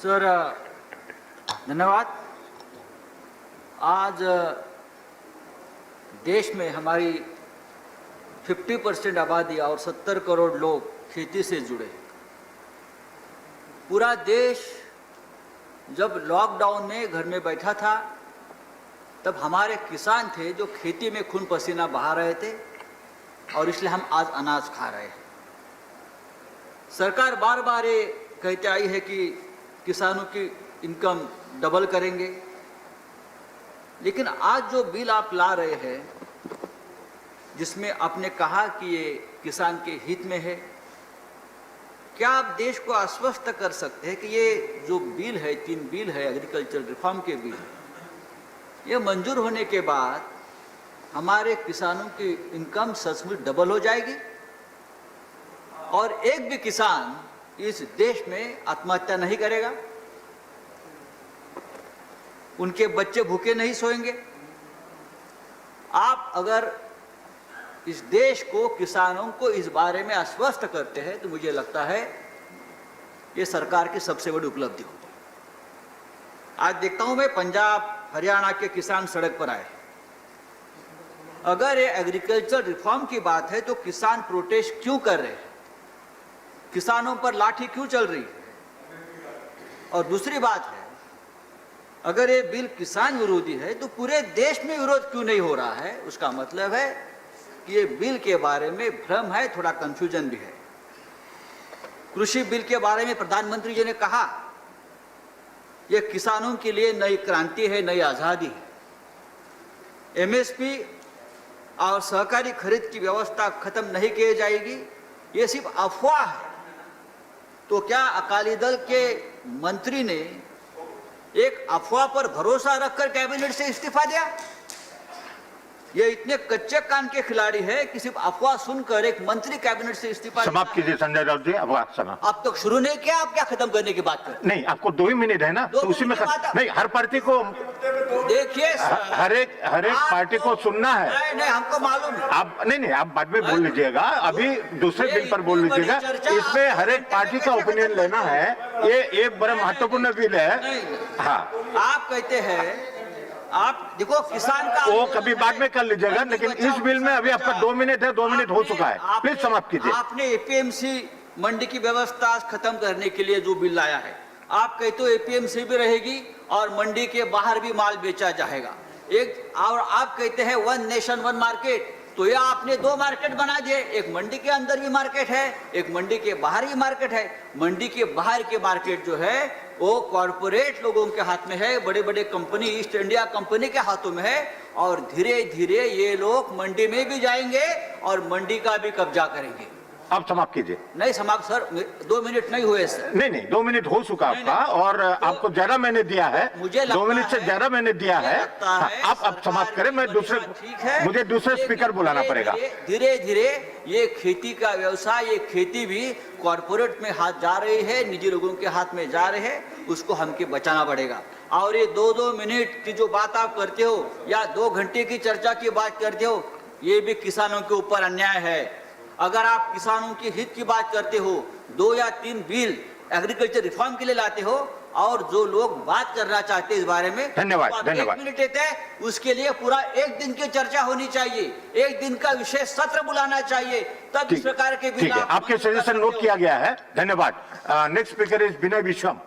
Sir धन्यवाद। आज देश में हमारी 50% आबादी और 70 करोड़ लोग खेती से जुड़े। पूरा देश जब लॉकडाउन में घर में बैठा था तब हमारे किसान थे जो खेती में खून पसीना बहा रहे थे और इसलिए हम आज अनाज खा रहे हैं। सरकार बार बार ये कहते आई है कि किसानों की इनकम डबल करेंगे, लेकिन आज जो बिल आप ला रहे हैं जिसमें आपने कहा कि ये किसान के हित में है, क्या आप देश को आश्वस्त कर सकते हैं कि ये जो बिल है, 3 बिल है एग्रीकल्चर रिफॉर्म के बिल, ये मंजूर होने के बाद हमारे किसानों की इनकम सचमुच डबल हो जाएगी और एक भी किसान इस देश में आत्महत्या नहीं करेगा, उनके बच्चे भूखे नहीं सोएंगे? आप अगर इस देश को, किसानों को इस बारे में आश्वस्त करते हैं तो मुझे लगता है ये सरकार की सबसे बड़ी उपलब्धि होगी। आज देखता हूं मैं पंजाब हरियाणा के किसान सड़क पर आए। अगर ये एग्रीकल्चर रिफॉर्म की बात है तो किसान प्रोटेस्ट क्यों कर रहे हैं, किसानों पर लाठी क्यों चल रही है? और दूसरी बात है, अगर ये बिल किसान विरोधी है तो पूरे देश में विरोध क्यों नहीं हो रहा है? उसका मतलब है कि ये बिल के बारे में भ्रम है, थोड़ा कंफ्यूजन भी है। कृषि बिल के बारे में प्रधानमंत्री जी ने कहा ये किसानों के लिए नई क्रांति है, नई आजादी है। एमएसपी और सहकारी खरीद की व्यवस्था खत्म नहीं की जाएगी, ये सिर्फ अफवाह है। तो क्या अकाली दल के मंत्री ने एक अफवाह पर भरोसा रखकर कैबिनेट से इस्तीफा दिया? ये इतने कच्चे कान के खिलाड़ी है कि सिर्फ अफवाह सुनकर एक मंत्री कैबिनेट से इस्तीफा। समाप्त कीजिए संजय राउत जी, अब आप समाप्त। अब तक शुरू नहीं किया, आप क्या खत्म करने की बात करते? नहीं, आपको 2 ही मिनट है ना, तो उसी में नहीं, हर पार्टी को देखिए, हर एक पार्टी को सुनना है। नहीं, हमको मालूम है। आप नहीं, आप बाद में बोल लीजिएगा, अभी दूसरे बिल पर बोल लीजिएगा। इसमें हर एक पार्टी का ओपिनियन लेना है, ये बड़ा महत्वपूर्ण बिल है। हाँ, आप कहते हैं, आप देखो किसान का वो कभी बाद में कर लीजिएगा, लेकिन इस बिल में अभी आपका 2 मिनट है, 2 मिनट हो चुका है, प्लीज समाप्त कीजिए। आपने एपीएमसी मंडी की व्यवस्था खत्म करने के लिए जो बिल लाया है, आप कहते हो एपीएमसी भी रहेगी और मंडी के बाहर भी माल बेचा जाएगा एक, और आप कहते हैं 1 नेशन 1 मार्केट। तो ये आपने 2 मार्केट बना दिए, एक मंडी के अंदर भी मार्केट है, एक मंडी के बाहर भी मार्केट है। मंडी के बाहर के मार्केट जो है वो कॉरपोरेट लोगों के हाथ में है, बड़े बड़े कंपनी, ईस्ट इंडिया कंपनी के हाथों में है, और धीरे धीरे ये लोग मंडी में भी जाएंगे और मंडी का भी कब्जा करेंगे। आप समाप्त कीजिए। नहीं समाप्त सर, 2 मिनट नहीं हुए सर। नहीं, 2 मिनट हो चुका आपका, और आपको ज्यादा मैंने दिया है, मुझे 2 मिनट से ज्यादा मैंने दिया है। आप समाप्त करें, मैं मुझे दूसरे स्पीकर बुलाना पड़ेगा। धीरे धीरे ये खेती का व्यवसाय, ये खेती भी कॉर्पोरेट में हाथ जा रही है, निजी लोगों के हाथ में जा रहे हैं, उसको हमके बचाना पड़ेगा। और ये 2-2 मिनट की जो बात आप करते हो या 2 घंटे की चर्चा की बात करते हो, ये भी किसानों के ऊपर अन्याय है। अगर आप किसानों के हित की बात करते हो, 2 या 3 बिल एग्रीकल्चर रिफॉर्म के लिए लाते हो, और जो लोग बात करना चाहते हैं इस बारे में, धन्यवाद, तो धन्यवाद। 1 मिनट देते हैं, उसके लिए पूरा 1 दिन की चर्चा होनी चाहिए, 1 दिन का विशेष सत्र बुलाना चाहिए, तब इस प्रकार के बिल। आपके सजेशन नोट किया गया है, धन्यवाद। Next speaker is Vinay Viswam.